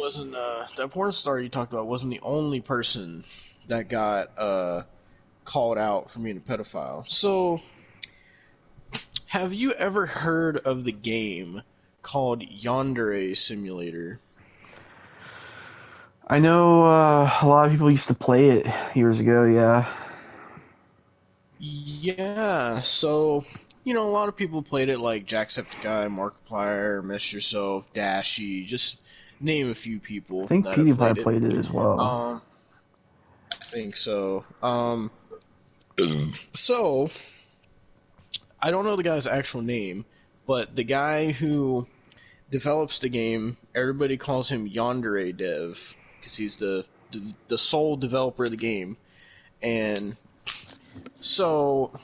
wasn't that porn star you talked about wasn't the only person that got called out for being a pedophile. So, have you ever heard of the game called Yandere Simulator? I know a lot of people used to play it years ago, yeah. Yeah, so a lot of people played it like Jacksepticeye, Markiplier, Miss Yourself, Dashy, just name a few I people think that have played PewDiePie it. played it as well. Um, I think so. So I don't know the guy's actual name, but the guy who develops the game, everybody calls him YandereDev because he's the sole developer of the game, and so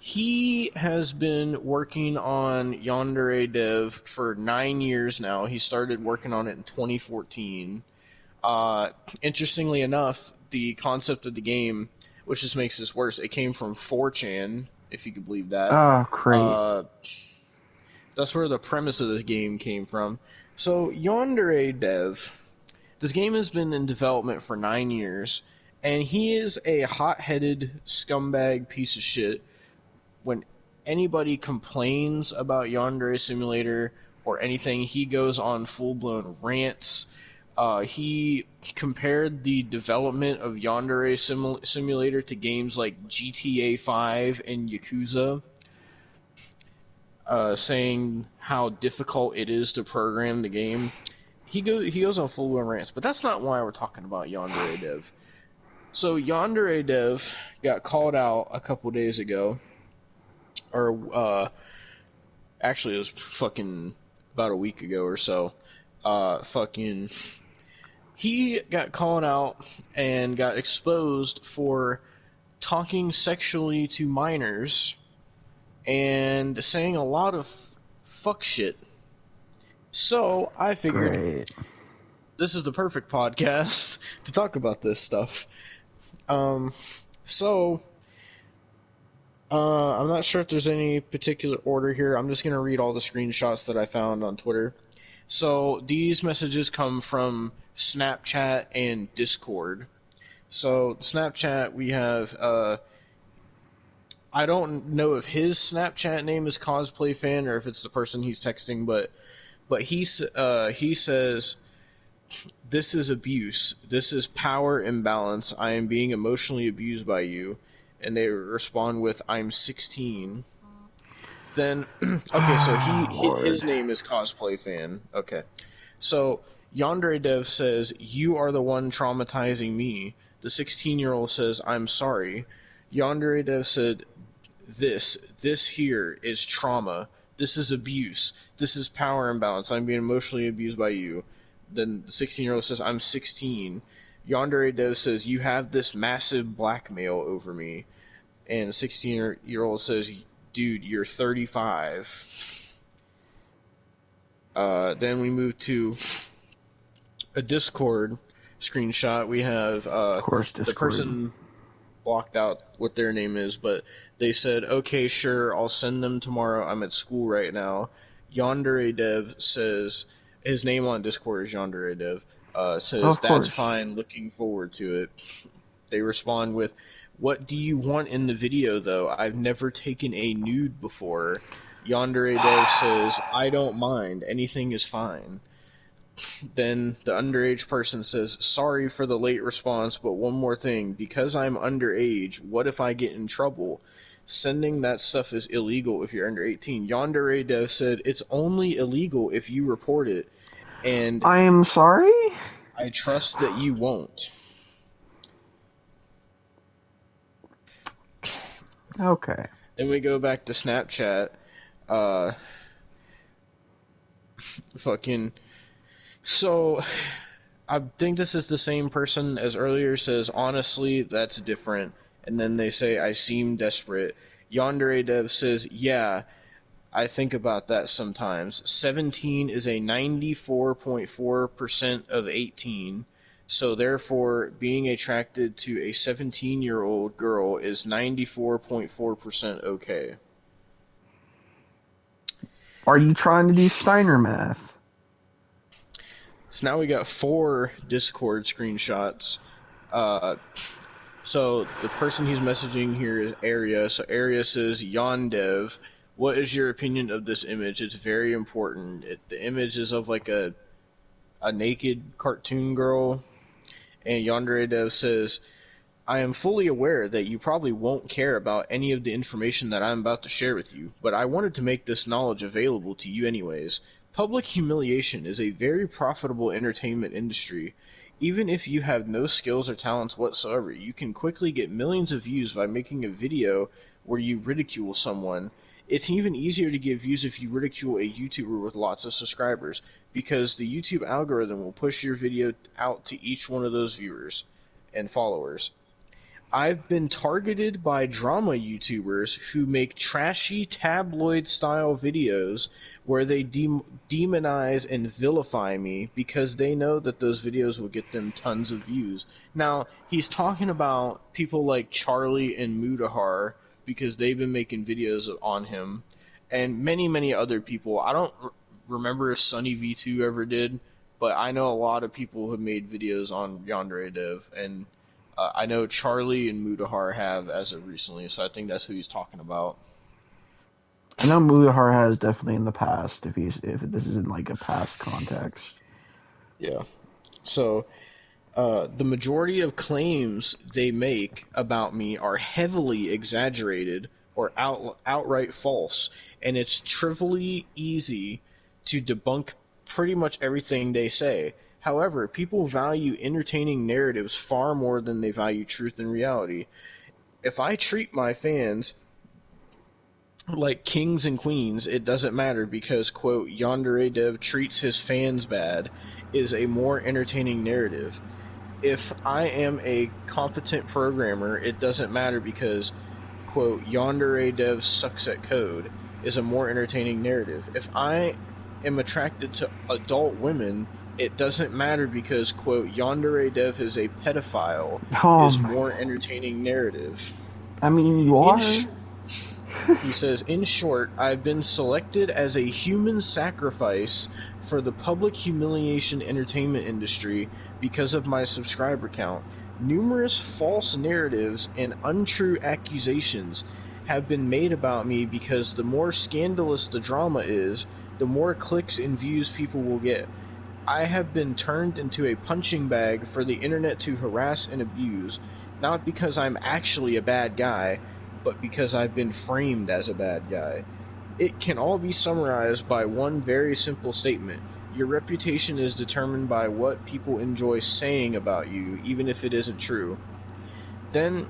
he has been working on YandereDev for 9 years now. He started working on it in 2014. Uh, Interestingly enough, the concept of the game, which just makes this worse, it came from 4chan, if you could believe that. Oh, great. Uh, that's where the premise of this game came from. So, YandereDev, this game has been in development for 9 years, and he is a hot-headed scumbag piece of shit. When anybody complains about Yandere Simulator or anything, he goes on full-blown rants. He compared the development of Yandere Simulator to games like GTA 5 and Yakuza, saying how difficult it is to program the game. He goes on full-blown rants, but that's not why we're talking about YandereDev. So YandereDev got called out a couple days ago, or actually it was fucking about a week ago or so. Fucking he got called out and got exposed for talking sexually to minors and saying a lot of fuck shit. So I figured Great. this is the perfect podcast to talk about this stuff. Um, so I'm not sure if there's any particular order here. I'm just gonna read all the screenshots that I found on Twitter. So these messages come from Snapchat and Discord. So Snapchat, we have I don't know if his Snapchat name is Cosplay Fan or if it's the person he's texting, but he says, "This is abuse. This is power imbalance. I am being emotionally abused by you." And they respond with, "I'm 16." Then okay, so his Lord. name is Cosplay Fan. Okay. So YandereDev says, "You are the one traumatizing me." The 16-year-old says, "I'm sorry." YandereDev said, "This here is trauma. This is abuse. This is power imbalance. I'm being emotionally abused by you." Then the 16-year-old says, "I'm 16." YandereDev says, "You have this massive blackmail over me." And the 16-year-old says, "Dude, you're 35." Then we move to a Discord screenshot. We have Of course, the Discord. person blocked out what their name is, but they said, "Okay, sure, I'll send them tomorrow. I'm at school right now." YandereDev says, his name on Discord is YandereDev, says, Of "That's course. fine, looking forward to it." They respond with, "What do you want in the video, though? I've never taken a nude before." YandereDev says, "I don't mind. Anything is fine." Then the underage person says, "Sorry for the late response, but one more thing. Because I'm underage, what if I get in trouble? Sending that stuff is illegal if you're under 18." YandereDev said, "It's only illegal if you report it, and I am sorry? I trust that you won't." Okay. Then we go back to Snapchat. Uh, fucking. So, I think this is the same person as earlier says, "Honestly, that's different." And then they say, "I seem desperate." YandereDev says, "Yeah, I think about that sometimes. 17 is a 94.4% of 18. So therefore, being attracted to a 17-year-old girl is 94.4% okay." Are you trying to do Steiner math? So now we got 4 Discord screenshots. Uh, so the person he's messaging here is Area. So Area says, YandereDev, what is your opinion of this image? It's very important. The image is of like a naked cartoon girl. And YandereDev says, I am fully aware that you probably won't care about any of the information that I'm about to share with you, but I wanted to make this knowledge available to you anyways. Public humiliation is a very profitable entertainment industry. Even if you have no skills or talents whatsoever, you can quickly get millions of views by making a video where you ridicule someone. It's even easier to get views if you ridicule a YouTuber with lots of subscribers, because the YouTube algorithm will push your video out to each one of those viewers and followers. I've been targeted by drama YouTubers who make trashy tabloid-style videos where they demonize and vilify me because they know that those videos will get them tons of views. Now, he's talking about people like Charlie and Mudahar because they've been making videos on him, and many, many other people. I don't remember if Sunny V2 ever did, but I know a lot of people who have made videos on YandereDev, and I know Charlie and Mudahar have as of recently, so I think that's who he's talking about. I know Mudahar has definitely in the past. If this is in like a past context. Yeah. So, the majority of claims they make about me are heavily exaggerated or outright false, and it's trivially easy to debunk pretty much everything they say. However, people value entertaining narratives far more than they value truth and reality. If I treat my fans like kings and queens, it doesn't matter because, quote, YandereDev treats his fans bad is a more entertaining narrative. If I am a competent programmer, it doesn't matter because, quote, YandereDev sucks at code is a more entertaining narrative. If I am attracted to adult women, it doesn't matter because, quote, YandereDev is a pedophile is more entertaining narrative. I mean, you are. He says, in short, I've been selected as a human sacrifice for the public humiliation entertainment industry because of my subscriber count. Numerous false narratives and untrue accusations have been made about me because the more scandalous the drama is, the more clicks and views people will get. I have been turned into a punching bag for the internet to harass and abuse, not because I'm actually a bad guy, but because I've been framed as a bad guy. It can all be summarized by one very simple statement. Your reputation is determined by what people enjoy saying about you, even if it isn't true. Then,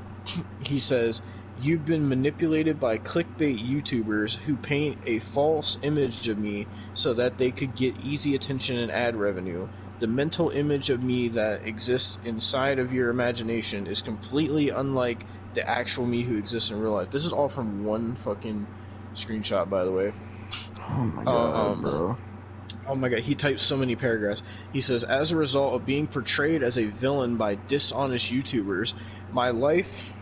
he says, you've been manipulated by clickbait YouTubers who paint a false image of me so that they could get easy attention and ad revenue. The mental image of me that exists inside of your imagination is completely unlike the actual me who exists in real life. This is all from one fucking screenshot, by the way. Oh my god, bro. Oh my god, he types so many paragraphs. He says, as a result of being portrayed as a villain by dishonest YouTubers, my life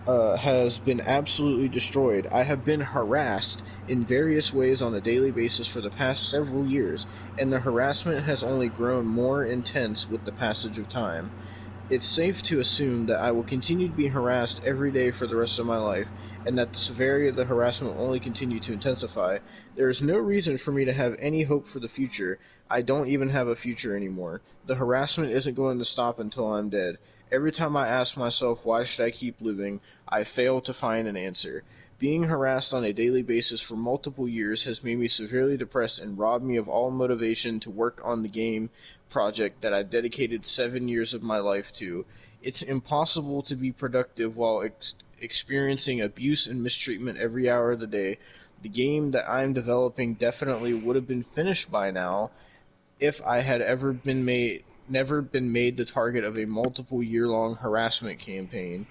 has been absolutely destroyed. I have been harassed in various ways on a daily basis for the past several years, and the harassment has only grown more intense with the passage of time. It's safe to assume that I will continue to be harassed every day for the rest of my life, and that the severity of the harassment will only continue to intensify. There is no reason for me to have any hope for the future. I don't even have a future anymore. The harassment isn't going to stop until I'm dead. Every time I ask myself why should I keep living, I fail to find an answer. Being harassed on a daily basis for multiple years has made me severely depressed and robbed me of all motivation to work on the game project that I've dedicated 7 years of my life to. It's impossible to be productive while experiencing abuse and mistreatment every hour of the day. The game that I'm developing definitely would have been finished by now if I had never been made the target of a multiple year-long harassment campaign.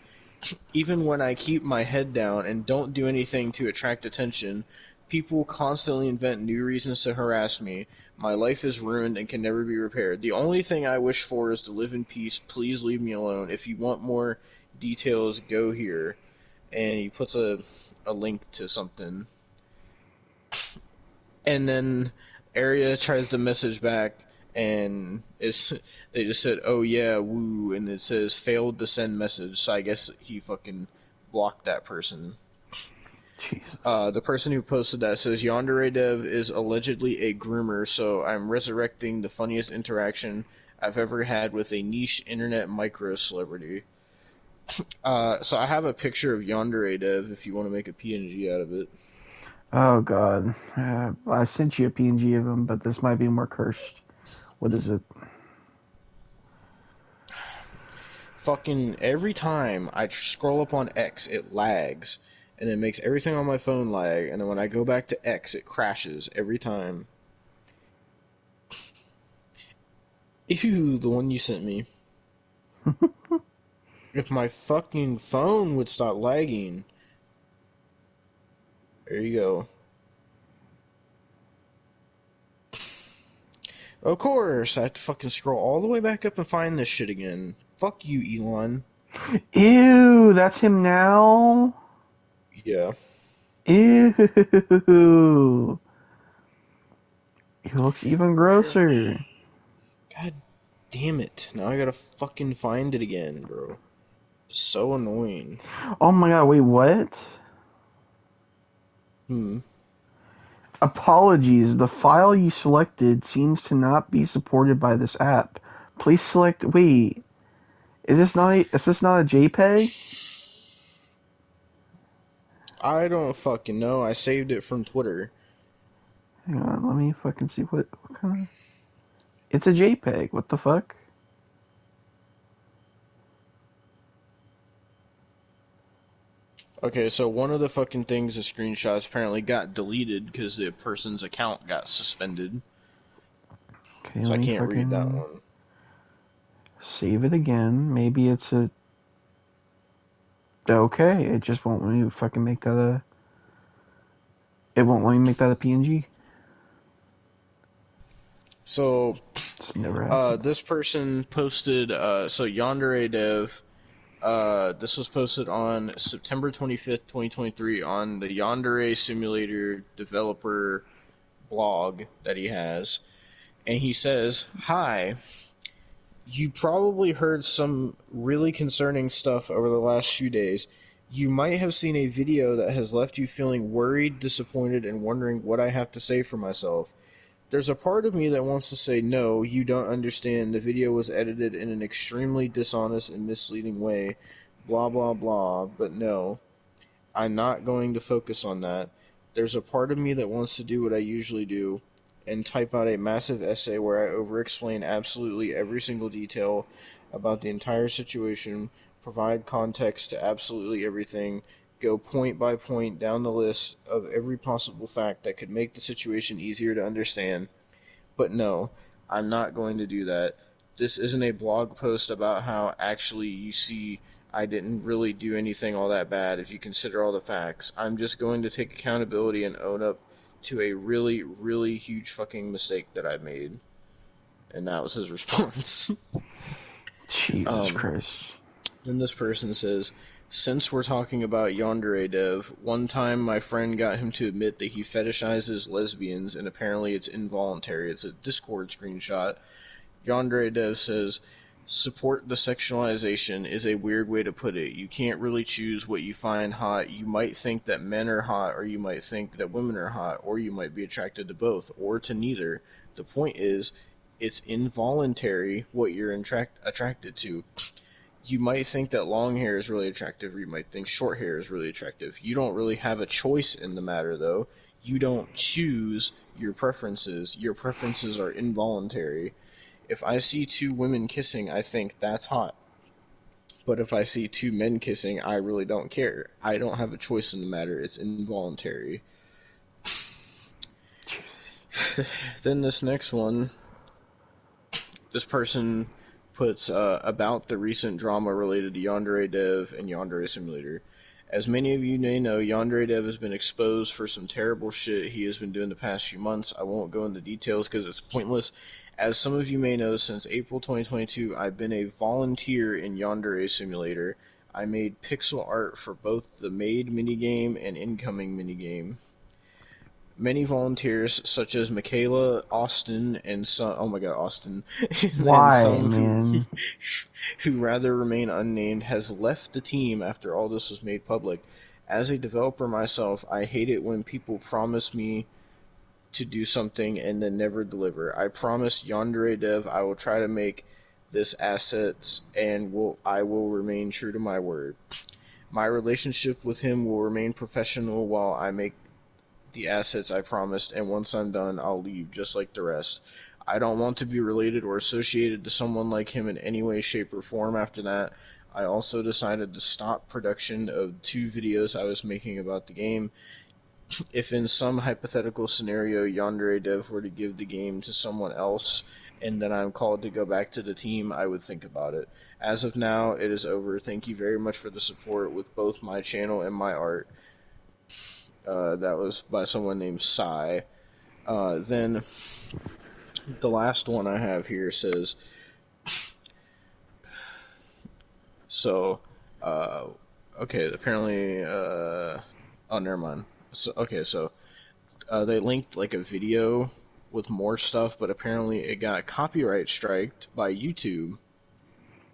Even when I keep my head down and don't do anything to attract attention, people constantly invent new reasons to harass me. My life is ruined and can never be repaired. The only thing I wish for is to live in peace. Please leave me alone. If you want more details, go here. And he puts a link to something. And then Arya tries to message back and they just said, "Oh yeah, woo," and it says failed to send message. So I guess he fucking blocked that person. Jesus. The person who posted that says YandereDev is allegedly a groomer, so I'm resurrecting the funniest interaction I've ever had with a niche internet micro celebrity. So I have a picture of YandereDev if you want to make a PNG out of it. Oh god. I sent you a PNG of him, but this might be more cursed. What is it? Fucking every time I scroll up on X, it lags, and it makes everything on my phone lag, and then when I go back to X, it crashes every time. Ew, the one you sent me. If my fucking phone would stop lagging. There you go. Of course, I have to fucking scroll all the way back up and find this shit again. Fuck you, Elon. Ew, that's him now? Yeah. Ew. He looks even grosser. God damn it. Now I gotta fucking find it again, bro. So annoying. Oh my god, wait, what? Apologies, the file you selected seems to not be supported by this app. Please select, wait, is this not a JPEG? I don't fucking know. I saved it from Twitter. Hang on, let me fucking see what kind of... It's a JPEG, what the fuck? Okay, so one of the fucking things, the screenshots apparently got deleted because the person's account got suspended. Okay, So let I me can't read that fucking one. save it again. Maybe it's a... Okay, it just won't let me fucking make that a... It won't let me make that a PNG. So, It's never happened. this person posted, so YandereDev, this was posted on September 25th, 2023 on the Yandere Simulator developer blog that he has. And he says, "Hi, you probably heard some really concerning stuff over the last few days. You might have seen a video that has left you feeling worried, disappointed, and wondering what I have to say for myself. There's a part of me that wants to say, no, you don't understand. The video was edited in an extremely dishonest and misleading way. Blah, blah, blah. But no, I'm not going to focus on that. There's a part of me that wants to do what I usually do and type out a massive essay where I over-explain absolutely every single detail about the entire situation, provide context to absolutely everything, go point by point down the list of every possible fact that could make the situation easier to understand. But no, I'm not going to do that. This isn't a blog post about how actually you see I didn't really do anything all that bad if you consider all the facts. I'm just going to take accountability and own up to a really, really huge fucking mistake that I made." And that was his response. Jesus Christ. Then this person says, "Since we're talking about YandereDev, one time my friend got him to admit that he fetishizes lesbians, and apparently it's involuntary." It's a Discord screenshot. YandereDev says, "Support the sexualization is a weird way to put it. You can't really choose what you find hot. You might think that men are hot, or you might think that women are hot, or you might be attracted to both, or to neither. The point is, it's involuntary what you're attracted to. You might think that long hair is really attractive, or you might think short hair is really attractive. You don't really have a choice in the matter, though. You don't choose your preferences. Your preferences are involuntary. If I see two women kissing, I think that's hot. But if I see two men kissing, I really don't care. I don't have a choice in the matter. It's involuntary." Then this next one, this person puts about the recent drama related to YandereDev and Yandere Simulator. "As many of you may know, YandereDev has been exposed for some terrible shit he has been doing the past few months. I won't go into details because it's pointless. As some of you may know, since April 2022, I've been a volunteer in Yandere Simulator. I made pixel art for both the made minigame and incoming minigame. Many volunteers, such as Michaela, Austin, and some, oh my god, Austin, and Why, some man? who rather remain unnamed, has left the team after all this was made public. As a developer myself, I hate it when people promise me to do something and then never deliver. I promise YandereDev I will try to make this assets and I will remain true to my word. My relationship with him will remain professional while I make the assets I promised, and once I'm done, I'll leave, just like the rest. I don't want to be related or associated to someone like him in any way, shape, or form after that. I also decided to stop production of 2 videos I was making about the game. If in some hypothetical scenario YandereDev were to give the game to someone else, and then I'm called to go back to the team, I would think about it. As of now, it is over. Thank you very much for the support with both my channel and my art. That was by someone named Sai. Then the last one I have here says, so, okay, apparently, oh, never mind. So, okay, so, they linked like a video with more stuff, but apparently it got copyright striked by YouTube. Oh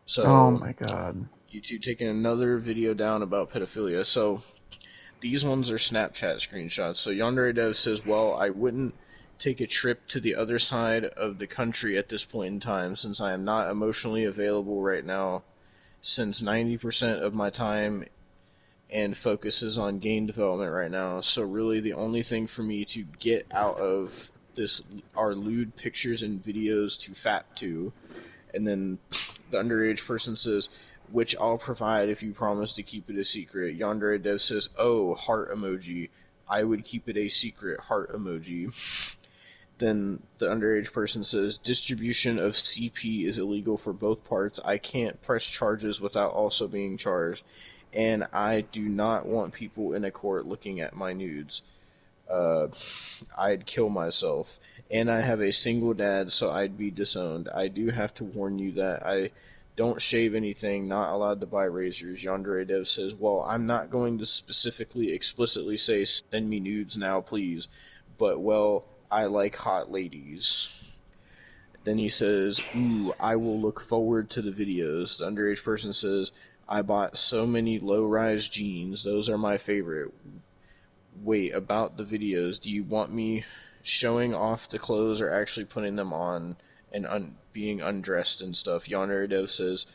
So, my god. YouTube taking another video down about pedophilia. So, these ones are Snapchat screenshots. So YandereDev says, well, I wouldn't take a trip to the other side of the country at this point in time since I am not emotionally available right now, since 90% of my time and focus is on game development right now. So really the only thing for me to get out of this are lewd pictures and videos to fap to. And then the underage person says, which I'll provide if you promise to keep it a secret. YandereDev says, oh, heart emoji. I would keep it a secret, heart emoji. Then the underage person says, distribution of CP is illegal for both parts. I can't press charges without also being charged. And I do not want people in a court looking at my nudes. I'd kill myself. And I have a single dad, so I'd be disowned. I do have to warn you that I don't shave anything, not allowed to buy razors. YandereDev says, well, I'm not going to specifically, explicitly say, send me nudes now, please. But, well, I like hot ladies. Then he says, ooh, I will look forward to the videos. The underage person says, I bought so many low-rise jeans. Those are my favorite. Wait, about the videos, do you want me showing off the clothes or actually putting them on and being undressed and stuff? YandereDev says,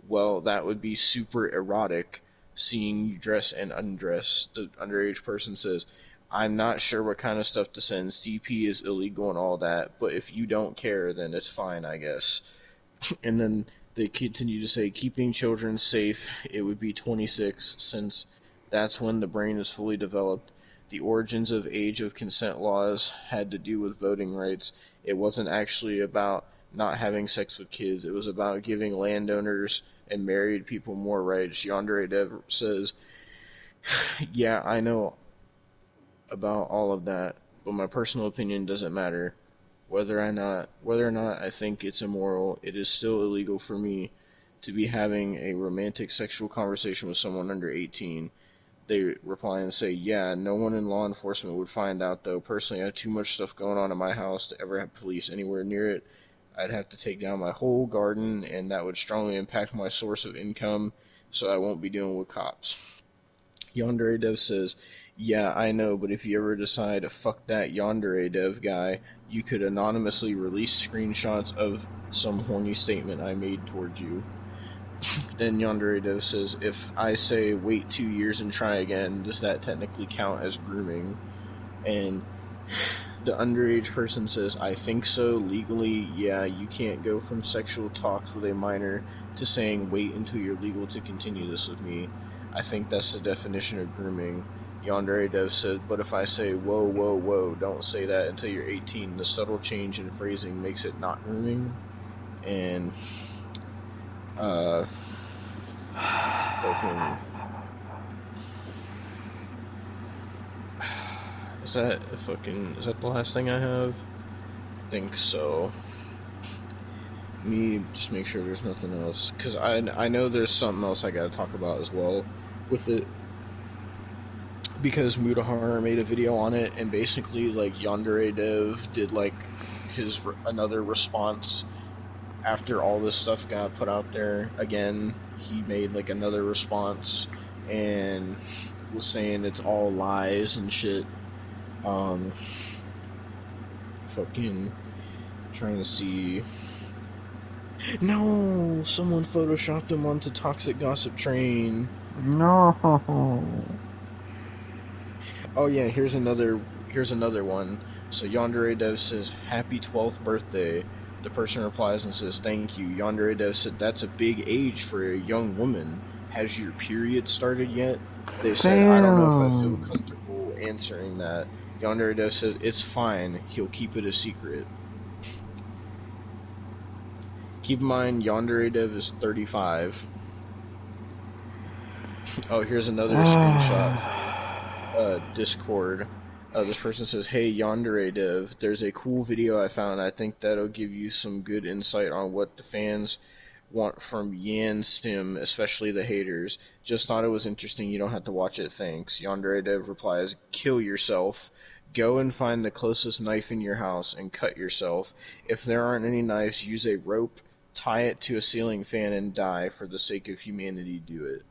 well, that would be super erotic, seeing you dress and undress. The underage person says, I'm not sure what kind of stuff to send. CP is illegal and all that, but if you don't care, then it's fine, I guess. And then they continue to say, keeping children safe, it would be 26, since that's when the brain is fully developed. The origins of age of consent laws had to do with voting rights. It wasn't actually about not having sex with kids. It was about giving landowners and married people more rights. YandereDev says, yeah, I know about all of that, but my personal opinion doesn't matter. Whether or not I think it's immoral, it is still illegal for me to be having a romantic sexual conversation with someone under 18. They reply and say, yeah, no one in law enforcement would find out, though. Personally, I have too much stuff going on in my house to ever have police anywhere near it. I'd have to take down my whole garden, and that would strongly impact my source of income, so I won't be dealing with cops. YandereDev says, yeah, I know, but if you ever decide, fuck that YandereDev guy, you could anonymously release screenshots of some horny statement I made towards you. Then YandereDev says, if I say wait 2 years and try again, does that technically count as grooming? And the underage person says, I think so. Legally, yeah, you can't go from sexual talks with a minor to saying wait until you're legal to continue this with me. I think that's the definition of grooming. YandereDev said, but if I say, whoa, whoa, whoa, don't say that until you're 18, the subtle change in phrasing makes it not grooming. And fucking, is that the last thing I have? I think so. Let me just make sure there's nothing else, because I know there's something else I gotta talk about as well with it. because Mutahar made a video on it, and basically like YandereDev did like his another response after all this stuff got put out there. Again, he made like another response and was saying it's all lies and shit. Um, fucking trying to see. No, someone photoshopped him onto Toxic Gossip Train. No. Oh yeah, here's another one. So YandereDev says, "Happy 12th birthday." The person replies and says, "Thank you." YandereDev said, "That's a big age for a young woman. Has your period started yet?" They said, "I don't know if I feel comfortable answering that." YandereDev says, "It's fine. He'll keep it a secret." Keep in mind, YandereDev is 35. Oh, here's another screenshot from Discord. This person says, "Hey, YandereDev, there's a cool video I found. I think that'll give you some good insight on what the fans want from Yan Sim, especially the haters. Just thought it was interesting. You don't have to watch it. Thanks." YandereDev replies, "Kill yourself. Go and find the closest knife in your house and cut yourself. If there aren't any knives, use a rope, tie it to a ceiling fan, and die. For the sake of humanity, do it."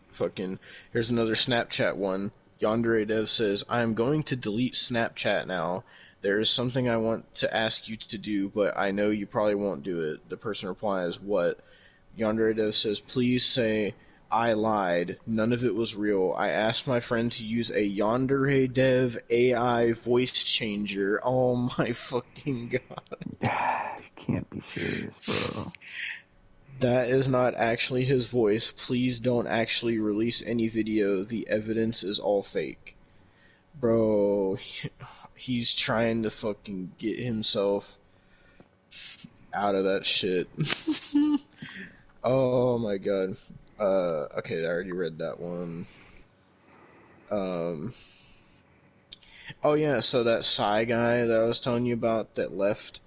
Fucking, here's another Snapchat one. YandereDev says, "I am going to delete Snapchat now. There is something I want to ask you to do, but I know you probably won't do it." The person replies, "What?" YandereDev says, "Please say I lied. None of it was real. I asked my friend to use a YandereDev AI voice changer." Oh my fucking god. You can't be serious, bro. That is not actually his voice. Please don't actually release any video. The evidence is all fake. Bro, he's trying to fucking get himself out of that shit. Oh my god. Okay, I already read that one. Um, oh yeah, so that Psy guy that I was telling you about that left,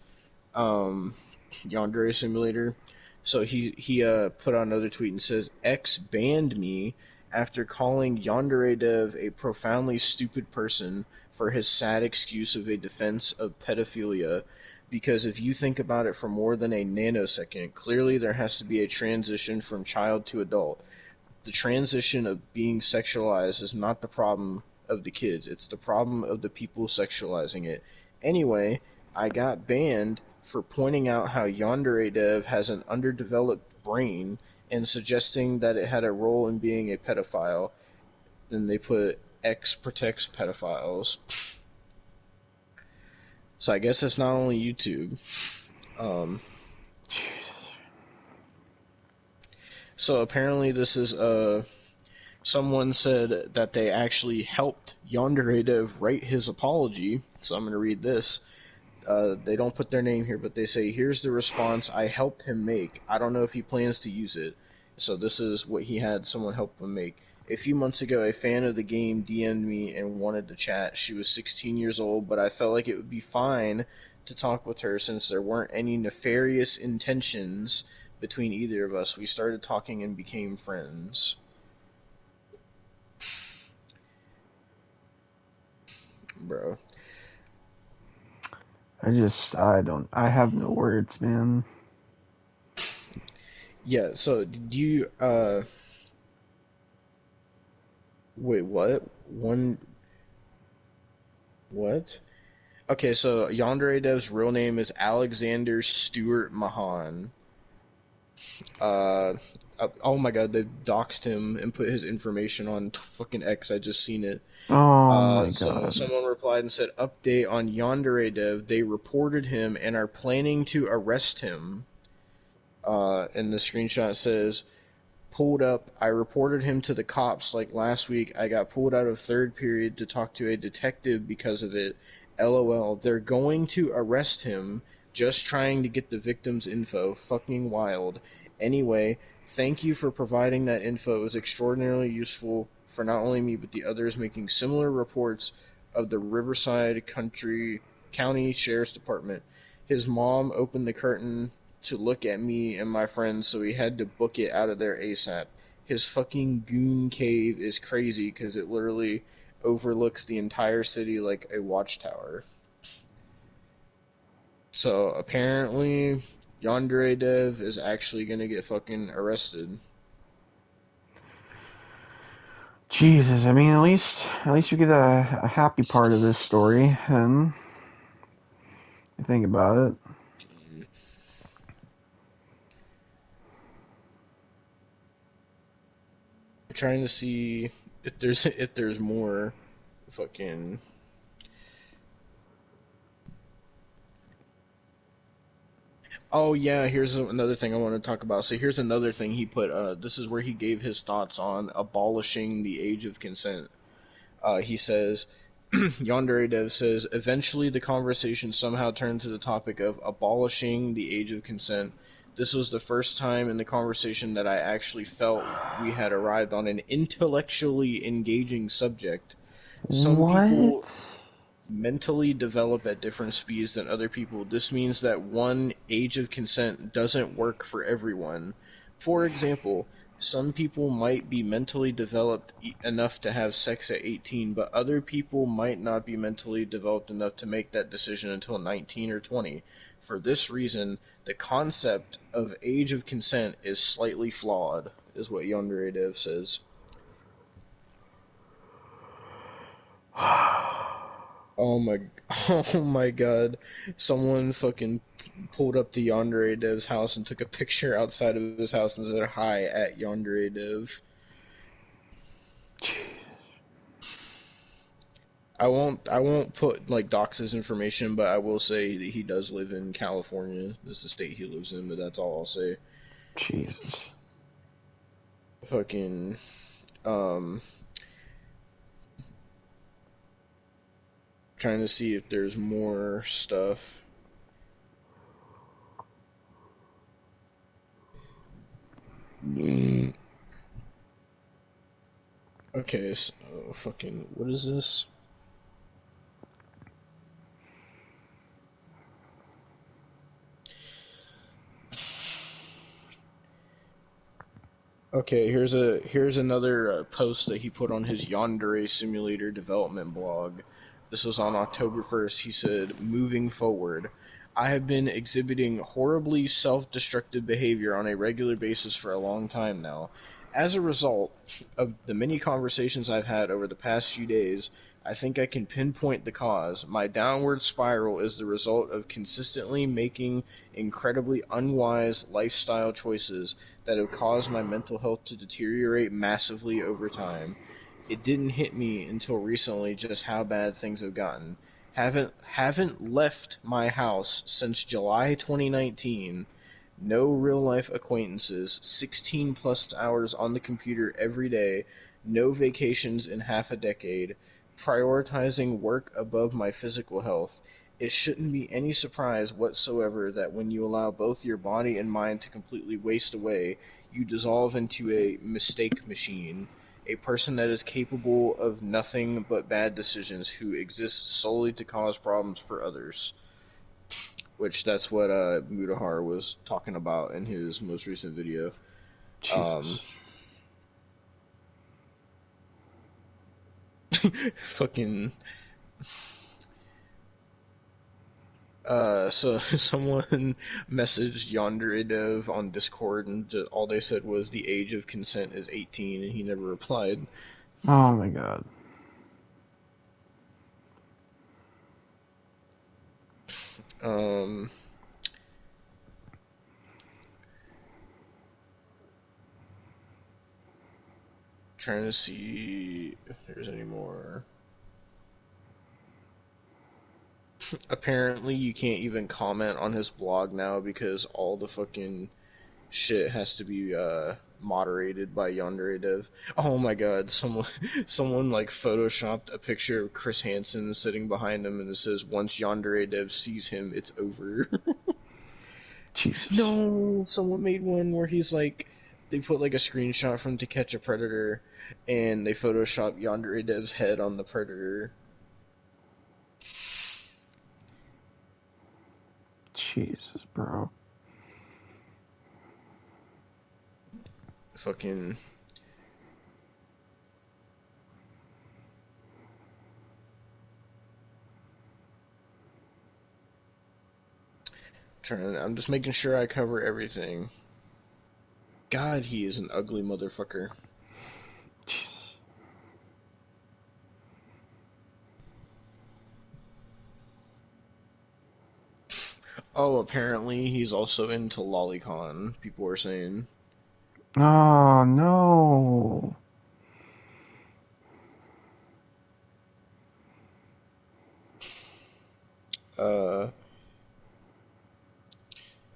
Yandere Simulator. So he put out another tweet and says, "X banned me after calling YandereDev a profoundly stupid person for his sad excuse of a defense of pedophilia. Because if you think about it for more than a nanosecond, clearly there has to be a transition from child to adult. The transition of being sexualized is not the problem of the kids, it's the problem of the people sexualizing it. Anyway, I got banned for pointing out how YandereDev has an underdeveloped brain and suggesting that it had a role in being a pedophile." Then they put X protects pedophiles. So I guess it's not only YouTube. So apparently this is someone said that they actually helped YandereDev write his apology. So I'm going to read this. They don't put their name here, but they say, "Here's the response I helped him make. I don't know if he plans to use it." So this is what he had someone help him make. "A few months ago, a fan of the game DM'd me and wanted to chat. She was 16 years old, but I felt like it would be fine to talk with her since there weren't any nefarious intentions between either of us. We started talking and became friends." Bro. I have no words, man. Yeah, so did you, wait, what? What? Okay, so YandereDev's real name is Alexander Stewart Mahan. Uh, oh my god, they doxed him and put his information on fucking X. I just seen it. Oh my So god. someone replied and said, "Update on YandereDev. They reported him and are planning to arrest him." And the screenshot says, "Pulled up. I reported him to the cops like last week. I got pulled out of third period to talk to a detective because of it. LOL. They're going to arrest him. Just trying to get the victim's info. Fucking wild. Anyway, thank you for providing that info. It was extraordinarily useful for not only me but the others making similar reports of the Riverside County Sheriff's Department." His mom opened the curtain to look at me and my friends, so he had to book it out of there ASAP. His fucking goon cave is crazy because it literally overlooks the entire city like a watchtower. So apparently, YandereDev is actually gonna get fucking arrested. Jesus, I mean, at least we get a happy part of this story, and you think about it. I'm trying to see if there's more fucking. Oh yeah, here's another thing I want to talk about. So here's another thing he put. This is where he gave his thoughts on abolishing the age of consent. He says, YandereDev says, eventually the conversation somehow turned to the topic of abolishing the age of consent. This was the first time in the conversation that I actually felt we had arrived on an intellectually engaging subject. Some people What? mentally develop at different speeds than other people. This means that one age of consent doesn't work for everyone. For example, some people might be mentally developed enough to have sex at 18, but other people might not be mentally developed enough to make that decision until 19 or 20. For this reason, the concept of age of consent is slightly flawed, is what YandereDev says. Oh my, oh my god. Someone fucking pulled up to YandereDev's house and took a picture outside of his house and said hi at YandereDev. I won't put like Dox's information, but I will say that he does live in California. This is the state he lives in, but that's all I'll say. Jesus. Fucking um trying to see if there's more stuff. Okay, so fucking what is this? Okay, here's another post that he put on his Yandere simulator development blog. This was on October 1st. He said, "Moving forward, I have been exhibiting horribly self-destructive behavior on a regular basis for a long time now. As a result of the many conversations I've had over the past few days, I think I can pinpoint the cause. My downward spiral is the result of consistently making incredibly unwise lifestyle choices that have caused my mental health to deteriorate massively over time. It didn't hit me until recently just how bad things have gotten. Haven't left my house since July 2019. No real life acquaintances, 16 plus hours on the computer every day, no vacations in half a decade, prioritizing work above my physical health. It shouldn't be any surprise whatsoever that when you allow both your body and mind to completely waste away, you dissolve into a mistake machine, a person that is capable of nothing but bad decisions who exists solely to cause problems for others." Which that's what Mutahar was talking about in his most recent video. Um, Jesus. fucking so someone messaged YandereDev on Discord, and all they said was the age of consent is 18, and he never replied. Oh my god. Um, trying to see if there's any more. Apparently, you can't even comment on his blog now because all the fucking shit has to be moderated by YandereDev. Oh my god, someone like photoshopped a picture of Chris Hansen sitting behind him and it says once YandereDev sees him, it's over. Jesus. No, someone made one where he's like they put like a screenshot from To Catch a Predator and they photoshopped YandereDev's head on the predator. Jesus, bro. fucking I'm just making sure I cover everything. God, he is an ugly motherfucker. Jesus. Oh, apparently he's also into lolicon, people were saying. Oh no. Uh,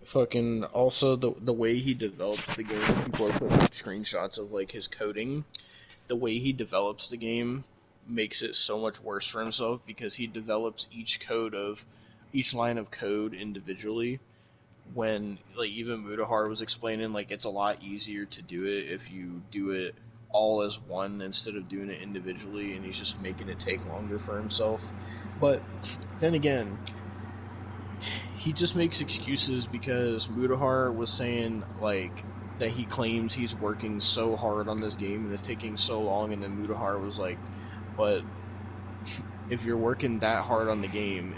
fucking also the way he developed the game, people are putting screenshots of like his coding. The way he develops the game makes it so much worse for himself because he develops each line of code individually. When like even Mutahar was explaining, like it's a lot easier to do it if you do it all as one instead of doing it individually, and he's just making it take longer for himself. But then again, he just makes excuses because Mutahar was saying like that he claims he's working so hard on this game and it's taking so long, and then Mutahar was like, but if you're working that hard on the game,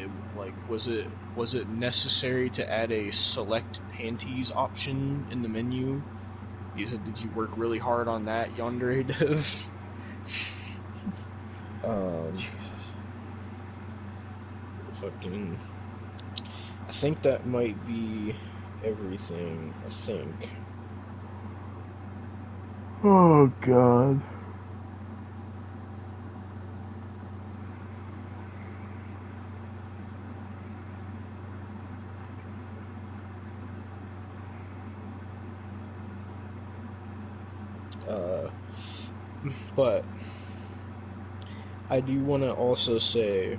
was it necessary to add a select panties option in the menu? He said, did you work really hard on that, YandereDev? um, fucking. I think that might be everything. I think. Oh god. Uh, but I do want to also say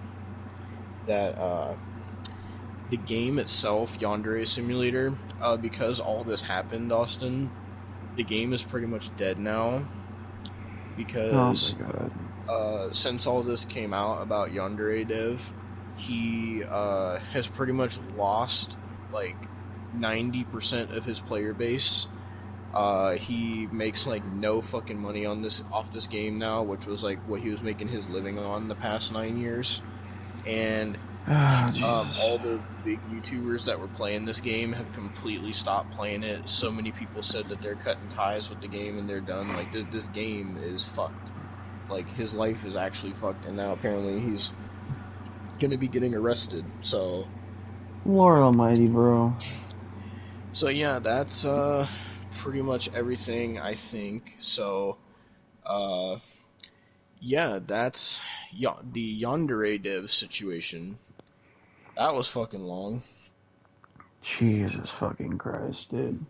that the game itself, Yandere Simulator, because all this happened, Austin, the game is pretty much dead now Oh my because god. since all this came out about YandereDev, he has pretty much lost like 90% of his player base. He makes like no fucking money on this off this game now, which was like what he was making his living on the past 9 years. And Ah, Jesus. all the big YouTubers that were playing this game have completely stopped playing it. So many people said that they're cutting ties with the game and they're done. Like this game is fucked. Like his life is actually fucked, and now apparently he's gonna be getting arrested. Lord almighty, bro. So yeah, that's pretty much everything I think. So uh yeah, that's the Yandere Dev situation. That was fucking long. Jesus fucking Christ, dude.